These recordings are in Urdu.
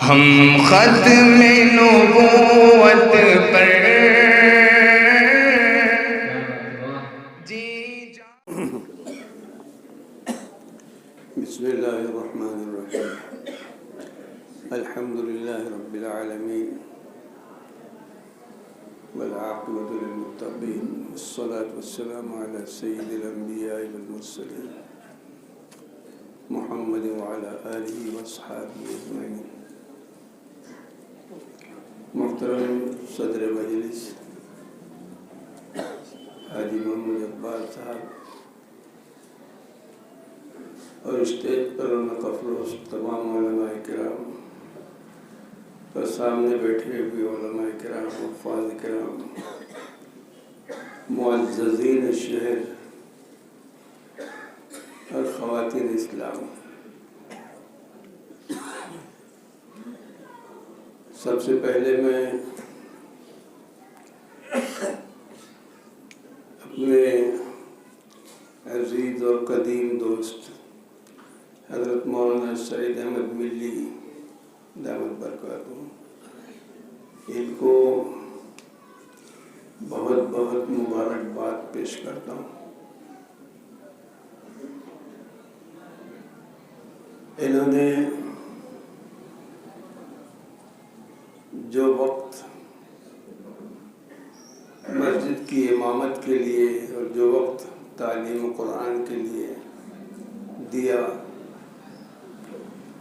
ہم ختم نبوت پر بسم اللہ الرحمن الرحیم الحمد للہ رب العالمین والعاقبۃ للمتقین والصلاة والسلام علی سید الانبیاء والمرسلین محمد وعلی آلہ واصحابہ اجمعین۔ محترم صدر مجلس حاجی محمد اقبال صاحب اور اسٹیج پر نقفروش تمام علماء کرام اور سامنے بیٹھے ہوئے علماء کرام، حفاظ کرام، معززین شہر اور خواتین اسلام، سب سے پہلے میں اپنے عزیز اور قدیم دوست حضرت مولانا سعید احمد ملی دامت برکاتہ ان کو بہت بہت مبارکباد پیش کرتا ہوں۔ انہوں نے جو وقت مسجد کی امامت کے لیے اور جو وقت تعلیم قرآن کے لیے دیا،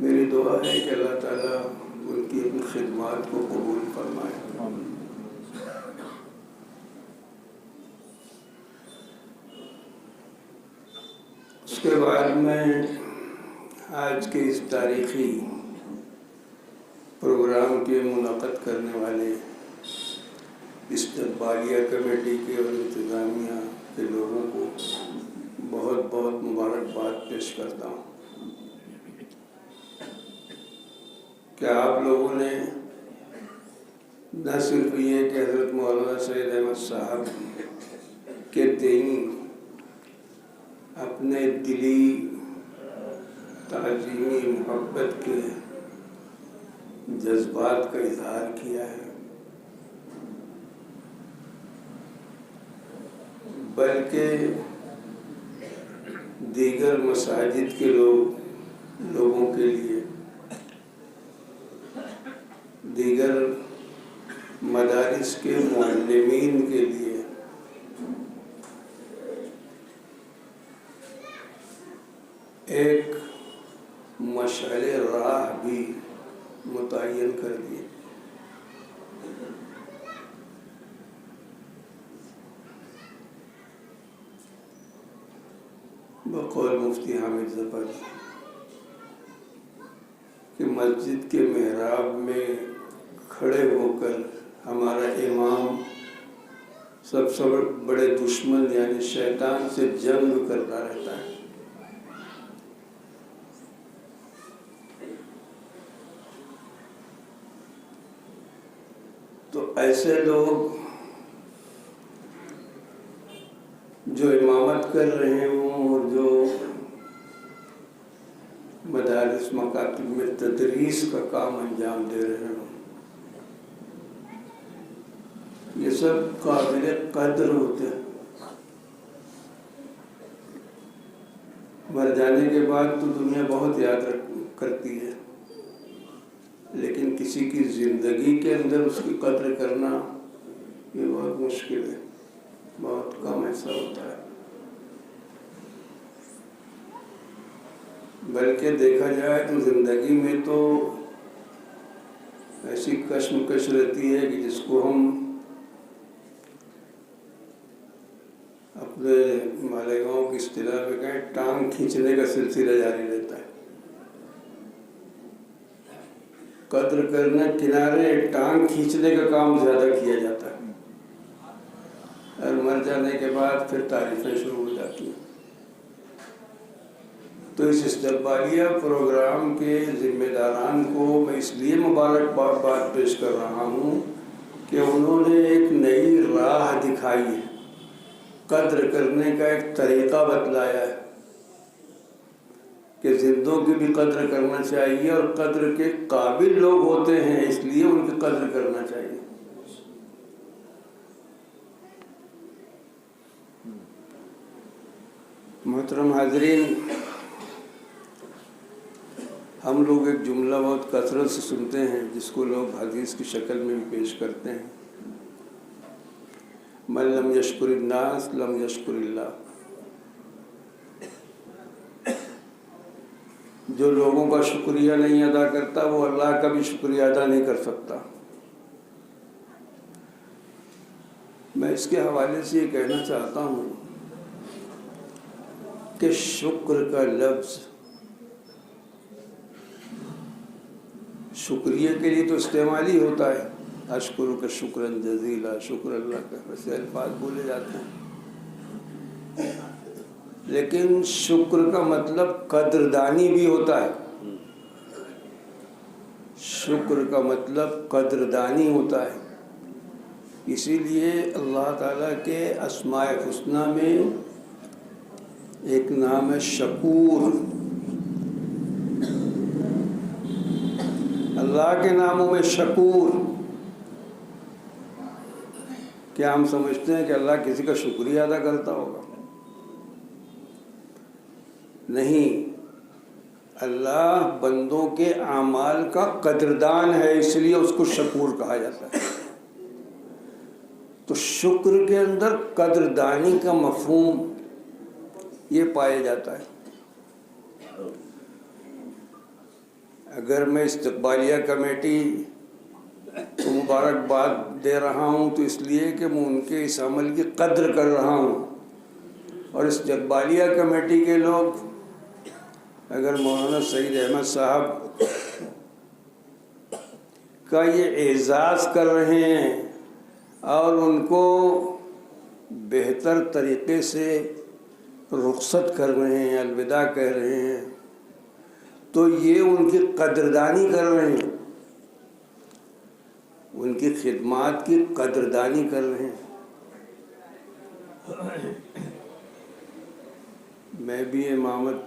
میری دعا ہے کہ اللہ تعالیٰ ان کی خدمات کو قبول فرمائے۔ اس کے بعد میں آج کے اس تاریخی پروگرام کے منعقد کرنے والے استقبالیہ کمیٹی کے اور انتظامیہ کے لوگوں کو بہت بہت مبارکباد پیش کرتا ہوں کہ آپ لوگوں نے نہ صرف یہ کہ حضرت مولانا سعید احمد صاحب کے تئیں اپنے دلی تعظیمی محبت کے جذبات کا اظہار کیا ہے، بلکہ دیگر مساجد کے لوگوں کے لیے، دیگر مدارس کے معلمین کے لیے ایک مشعل راہ بھی متعین کر دیے۔ بقول مفتی حامد ظفر کہ مسجد کے محراب میں کھڑے ہو کر ہمارا امام سب سے بڑے دشمن یعنی شیطان سے جنگ کرتا رہتا ہے۔ تو ایسے لوگ جو امامت کر رہے ہوں اور جو مدارس مکاتب میں تدریس کا کام انجام دے رہے ہوں، یہ سب قابل قدر ہوتے ہیں۔ مر جانے کے بعد تو دنیا بہت یاد کرتی ہے، لیکن کسی کی زندگی کے اندر اس کی قدر کرنا یہ بہت مشکل ہے، بہت کم ایسا ہوتا ہے۔ بلکہ دیکھا جائے تو زندگی میں تو ایسی کشمکش رہتی ہے کہ جس کو ہم اپنے مالیگاؤں کی اصطلاح میں کہیں ٹانگ کھینچنے کا سلسلہ جاری رہتا ہے۔ قدر کرنے کنارے ٹانگ کھینچنے کا کام زیادہ کیا جاتا ہے، اور مر جانے کے بعد پھر تعریفیں شروع ہو جاتی ہیں۔ تو اس استقبالیہ پروگرام کے ذمہ داران کو میں اس لیے مبارکباد پیش کر رہا ہوں کہ انہوں نے ایک نئی راہ دکھائی ہے، قدر کرنے کا ایک طریقہ بتلایا ہے کہ زندوں کی بھی قدر کرنا چاہیے، اور قدر کے قابل لوگ ہوتے ہیں اس لیے ان کی قدر کرنا چاہیے۔ محترم حاضرین، ہم لوگ ایک جملہ بہت کثرت سے سنتے ہیں جس کو لوگ حدیث کی شکل میں بھی پیش کرتے ہیں، من لم یشکر الناس لم یشکر اللہ۔ جو لوگوں کا شکریہ نہیں ادا کرتا وہ اللہ کا بھی شکریہ ادا نہیں کر سکتا۔ میں اس کے حوالے سے یہ کہنا چاہتا ہوں کہ شکر کا لفظ شکریہ کے لیے تو استعمال ہی ہوتا ہے، اشکرک شکرا جزیلا، شکر اللہ کا، ویسے الفاظ بولے جاتے ہیں، لیکن شکر کا مطلب قدردانی بھی ہوتا ہے۔ شکر کا مطلب قدردانی ہوتا ہے۔ اسی لیے اللہ تعالیٰ کے اسماء الحسنی میں ایک نام ہے شکور۔ اللہ کے ناموں میں شکور۔ کیا ہم سمجھتے ہیں کہ اللہ کسی کا شکریہ ادا کرتا ہوگا؟ نہیں، اللہ بندوں کے اعمال کا قدردان ہے، اس لیے اس کو شکور کہا جاتا ہے۔ تو شکر کے اندر قدردانی کا مفہوم یہ پایا جاتا ہے۔ اگر میں استقبالیہ کمیٹی کو مبارکباد دے رہا ہوں تو اس لیے کہ میں ان کے اس عمل کی قدر کر رہا ہوں، اور استقبالیہ کمیٹی کے لوگ اگر مولانا سعید احمد صاحب کا یہ اعزاز کر رہے ہیں اور ان کو بہتر طریقے سے رخصت کر رہے ہیں، الوداع کہہ رہے ہیں، تو یہ ان کی قدردانی کر رہے ہیں، ان کی خدمات کی قدردانی کر رہے ہیں۔ میں بھی امامت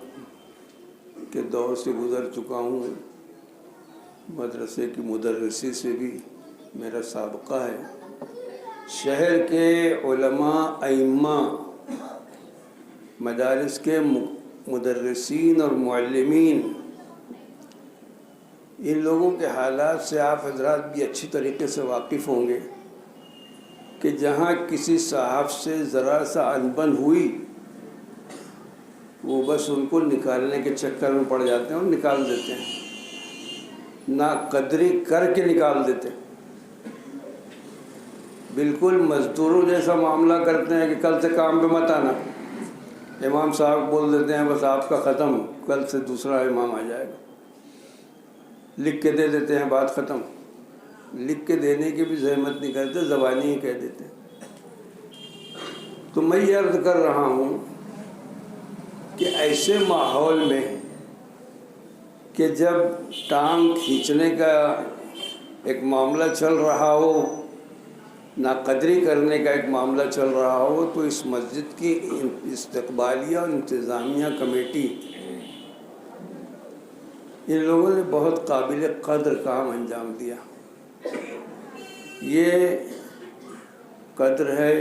کے دور سے گزر چکا ہوں، مدرسے کی مدرسی سے بھی میرا سابقہ ہے۔ شہر کے علماء، ائمہ، مدارس کے مدرسین اور معلمین، ان لوگوں کے حالات سے آپ حضرات بھی اچھی طریقے سے واقف ہوں گے کہ جہاں کسی صاحب سے ذرا سا انبن ہوئی وہ بس ان کو نکالنے کے چکر میں پڑ جاتے ہیں اور نکال دیتے ہیں، ناقدری کر کے نکال دیتے ہیں، بالکل مزدوروں جیسا معاملہ کرتے ہیں کہ کل سے کام پہ مت آنا۔ امام صاحب بول دیتے ہیں بس آپ کا ختم، کل سے دوسرا امام آ جائے گا، لکھ کے دے دیتے ہیں، بات ختم۔ لکھ کے دینے کی بھی زحمت نہیں کرتے، زبانی ہی کہہ دیتے ہیں۔ تو میں یہ عرض کر رہا ہوں کہ ایسے ماحول میں کہ جب ٹانگ کھینچنے کا ایک معاملہ چل رہا ہو، ناقدری کرنے کا ایک معاملہ چل رہا ہو، تو اس مسجد کی استقبالیہ اور انتظامیہ کمیٹی، ان لوگوں نے بہت قابل قدر کام انجام دیا۔ یہ قدر ہے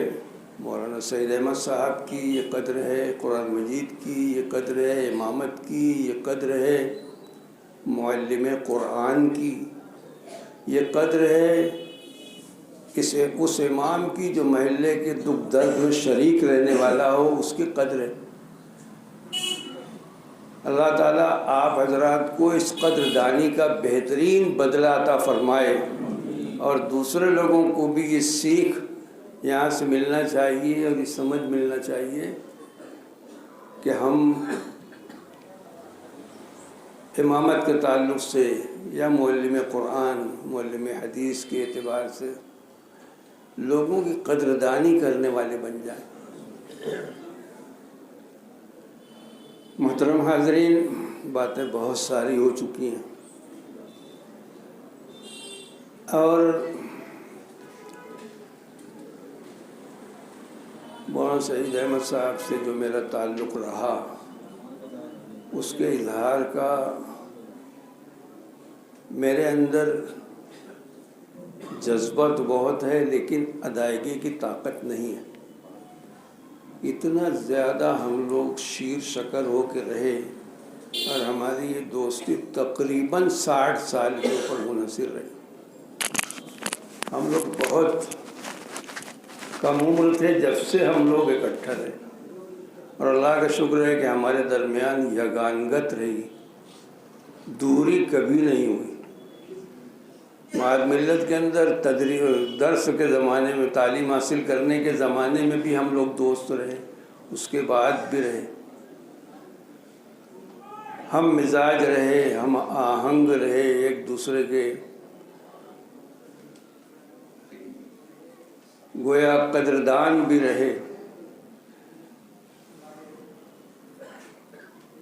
مولانا سعید احمد صاحب کی، یہ قدر ہے قرآن مجید کی، یہ قدر ہے امامت کی، یہ قدر ہے معلم قرآن کی، یہ قدر ہے اس امام کی جو محلے کے دکھ درد میں شریک رہنے والا ہو، اس کی قدر ہے۔ اللہ تعالیٰ آپ حضرات کو اس قدردانی کا بہترین بدلہ عطا فرمائے، اور دوسرے لوگوں کو بھی یہ سیکھ یہاں سے ملنا چاہیے اور یہ سمجھ ملنا چاہیے کہ ہم امامت کے تعلق سے یا معلم قرآن، معلم حدیث کے اعتبار سے لوگوں کی قدردانی کرنے والے بن جائیں۔ محترم حاضرین، باتیں بہت ساری ہو چکی ہیں، اور مولانا سعید احمد صاحب سے جو میرا تعلق رہا اس کے اظہار کا میرے اندر جذبہ تو بہت ہے، لیکن ادائیگی کی طاقت نہیں ہے۔ اتنا زیادہ ہم لوگ شیر شکر ہو کے رہے، اور ہماری یہ دوستی تقریباً 60 سال کے اوپر منحصر رہی۔ ہم لوگ بہت کم عمر تھے جب سے ہم لوگ اکٹھا رہے، اور اللہ کا شکر ہے کہ ہمارے درمیان یگانگت رہی، دوری کبھی نہیں ہوئی۔ ماد ملت کے اندر درس کے زمانے میں، تعلیم حاصل کرنے کے زمانے میں بھی ہم لوگ دوست رہے، اس کے بعد بھی رہے۔ ہم مزاج رہے، ہم آہنگ رہے ایک دوسرے کے، گویا قدردان بھی رہے۔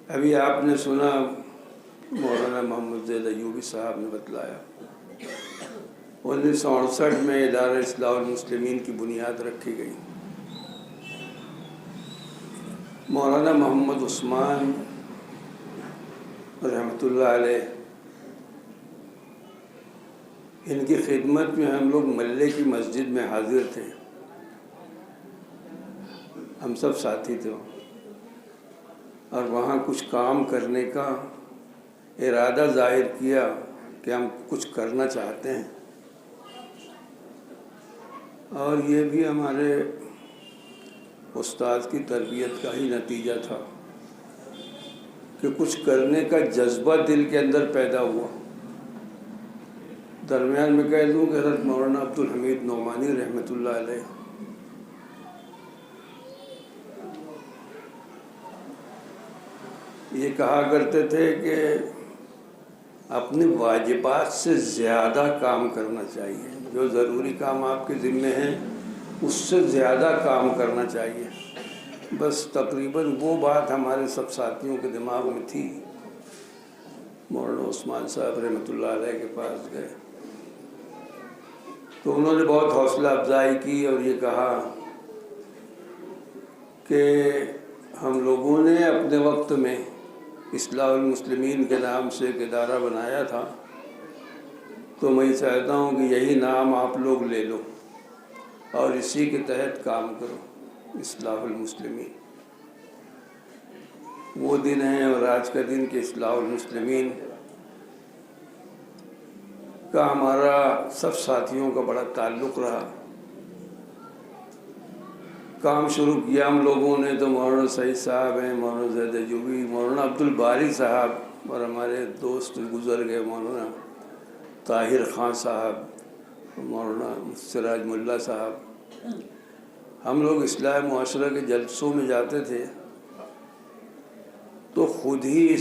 ابھی آپ نے سنا مولانا محمد زید ایوبی صاحب نے بتلایا 1968 میں ادارہ اصلاح المسلمین کی بنیاد رکھی گئی۔ مولانا محمد عثمان رحمۃ اللہ علیہ، ان کی خدمت میں ہم لوگ ملے کی مسجد میں حاضر تھے، ہم سب ساتھی تھے، اور وہاں کچھ کام کرنے کا ارادہ ظاہر کیا کہ ہم کچھ کرنا چاہتے ہیں، اور یہ بھی ہمارے استاد کی تربیت کا ہی نتیجہ تھا کہ کچھ کرنے کا جذبہ دل کے اندر پیدا ہوا۔ درمیان میں کہہ دوں کہ حضرت مولانا عبدالحمید نعمانی رحمۃ اللہ علیہ یہ کہا کرتے تھے کہ اپنے واجبات سے زیادہ کام کرنا چاہیے، جو ضروری کام آپ کے ذمے ہیں اس سے زیادہ کام کرنا چاہیے۔ بس تقریباً وہ بات ہمارے سب ساتھیوں کے دماغ میں تھی۔ مولانا عثمان صاحب رحمۃ اللہ علیہ کے پاس گئے تو انہوں نے بہت حوصلہ افزائی کی اور یہ کہا کہ ہم لوگوں نے اپنے وقت میں اصلاح المسلمین کے نام سے ایک ادارہ بنایا تھا، تو میں چاہتا ہوں کہ یہی نام آپ لوگ لے لو اور اسی کے تحت کام کرو، اصلاح المسلمین۔ وہ دن ہیں اور آج کا دن کہ اصلاح المسلمین کا ہمارا سب ساتھیوں کا بڑا تعلق رہا۔ کام شروع کیا ہم لوگوں نے تو مولانا سعید صاحب ہیں، مولانا زید ایوبی، مولانا عبدالباری صاحب، اور ہمارے دوست گزر گئے مولانا طاہر خان صاحب، مولانا سراج ملا صاحب۔ ہم لوگ اصلاح معاشرہ کے جلسوں میں جاتے تھے تو خود ہی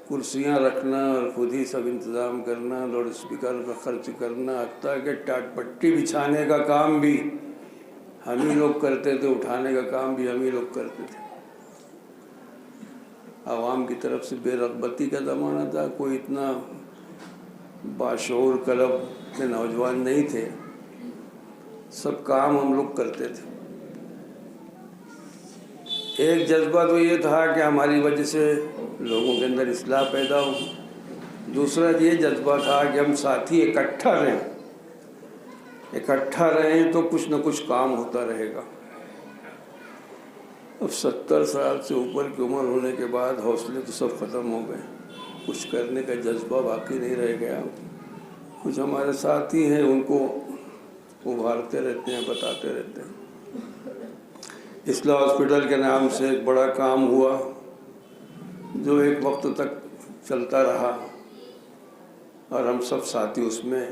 کرسیاں رکھنا اور خود ہی سب انتظام کرنا، لاؤڈ اسپیکر کا خرچ کرنا، حتیٰ کہ ٹاٹ پٹی بچھانے کا کام بھی ہم ہی لوگ کرتے تھے، اٹھانے کا کام بھی ہم ہی لوگ کرتے تھے۔ عوام کی طرف سے بے رغبتی کا زمانہ تھا، کوئی اتنا باشعور کلب کے نوجوان نہیں تھے، سب کام ہم لوگ کرتے تھے۔ ایک جذبہ تو یہ تھا کہ ہماری وجہ سے لوگوں کے اندر اصلاح پیدا ہو، دوسرا یہ جذبہ تھا کہ ہم ساتھی اکٹھا رہیں تو کچھ نہ کچھ کام ہوتا رہے گا۔ اب 70 سال سے اوپر کی عمر ہونے کے بعد حوصلے تو سب ختم ہو گئے، کچھ کرنے کا جذبہ باقی نہیں رہ گیا۔ کچھ ہمارے ساتھی ہیں، ان کو ابھارتے رہتے ہیں، بتاتے رہتے ہیں۔ اصلاح ہاسپٹل کے نام سے ایک بڑا کام ہوا جو ایک وقت تک چلتا رہا، اور ہم سب ساتھی اس میں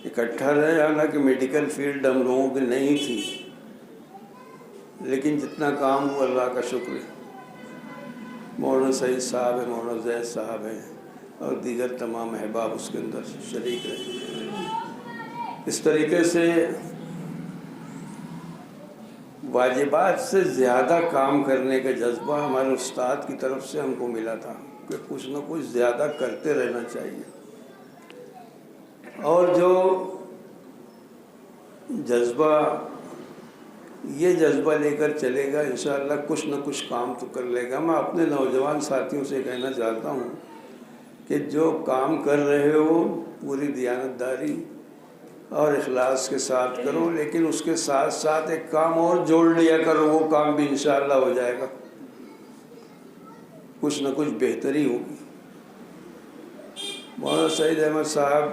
اکٹھا رہے۔ حالانکہ میڈیکل فیلڈ ہم لوگوں کی نہیں تھی، لیکن جتنا کام ہوا اللہ کا شکر ہے۔ مولانا سعید صاحب ہیں، مولانا زید صاحب ہیں، اور دیگر تمام احباب اس کے اندر شریک رہے۔ اس طریقے سے واجبات سے زیادہ کام کرنے کا جذبہ ہمارے استاد کی طرف سے ہم کو ملا تھا کہ کچھ نہ کچھ زیادہ کرتے رہنا چاہیے، اور جو جذبہ یہ جذبہ لے کر چلے گا انشاءاللہ کچھ نہ کچھ کام تو کر لے گا۔ میں اپنے نوجوان ساتھیوں سے کہنا چاہتا ہوں کہ جو کام کر رہے ہو پوری دیانتداری اور اخلاص کے ساتھ کرو، لیکن اس کے ساتھ ساتھ ایک کام اور جوڑ لیا کرو، وہ کام بھی انشاءاللہ ہو جائے گا، کچھ نہ کچھ بہتری ہوگی۔ مولانا سعید احمد صاحب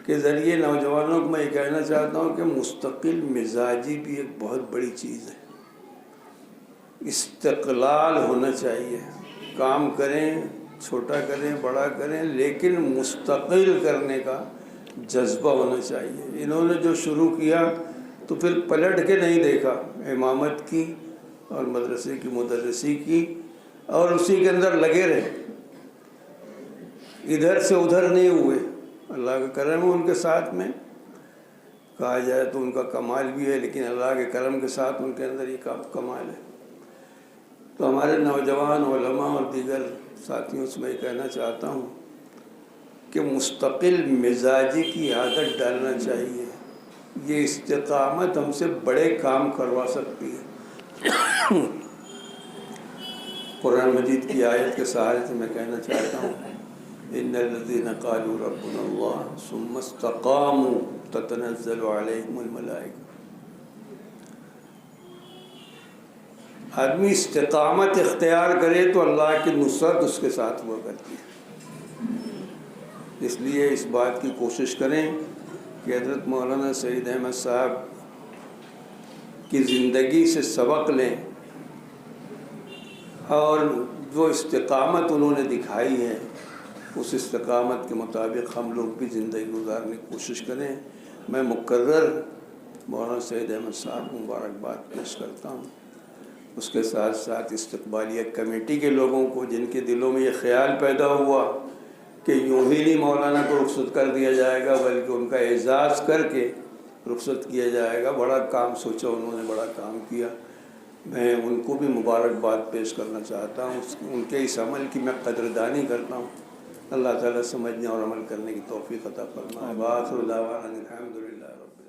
کے ذریعے نوجوانوں کو میں یہ کہنا چاہتا ہوں کہ مستقل مزاجی بھی ایک بہت بڑی چیز ہے، استقلال ہونا چاہیے، کام کریں، چھوٹا کریں بڑا کریں، لیکن مستقل کرنے کا جذبہ ہونا چاہیے۔ انہوں نے جو شروع کیا تو پھر پلٹ کے نہیں دیکھا، امامت کی اور مدرسے کی مدرسی کی، اور اسی کے اندر لگے رہے، ادھر سے ادھر نہیں ہوئے۔ اللہ کا کرم ہے ان کے ساتھ میں، کہا جائے تو ان کا کمال بھی ہے، لیکن اللہ کے کرم کے ساتھ ان کے اندر یہ کمال ہے۔ تو ہمارے نوجوان علماء اور دیگر ساتھیوں سے میں یہ کہنا چاہتا ہوں کہ مستقل مزاجی کی عادت ڈالنا چاہیے، یہ استقامت ہم سے بڑے کام کروا سکتی ہے۔ قرآن مجید کی آیت کے سہارے سے میں کہنا چاہتا ہوں ان الذین قالوا ربنا اللہ ثم استقاموا تتنزل علیہم الملائکہ۔ آدمی استقامت اختیار کرے تو اللہ کی نصرت اس کے ساتھ ہوا کرتی ہے۔ اس لیے اس بات کی کوشش کریں کہ حضرت مولانا سعید احمد صاحب کی زندگی سے سبق لیں، اور جو استقامت انہوں نے دکھائی ہے اس استقامت کے مطابق ہم لوگ بھی زندگی گزارنے کی کوشش کریں۔ میں مکرر مولانا سعید احمد صاحب کو مبارکباد پیش کرتا ہوں، اس کے ساتھ ساتھ استقبالیہ کمیٹی کے لوگوں کو جن کے دلوں میں یہ خیال پیدا ہوا کہ یوں ہی نہیں مولانا کو رخصت کر دیا جائے گا بلکہ ان کا اعزاز کر کے رخصت کیا جائے گا، بڑا کام سوچا انہوں نے، بڑا کام کیا۔ میں ان کو بھی مبارکباد پیش کرنا چاہتا ہوں، ان کے اس عمل کی میں قدردانی کرتا ہوں۔ اللہ تعالیٰ سمجھنے اور عمل کرنے کی توفیق عطا فرمائے۔ وآخر دعوانا الحمدللہ رب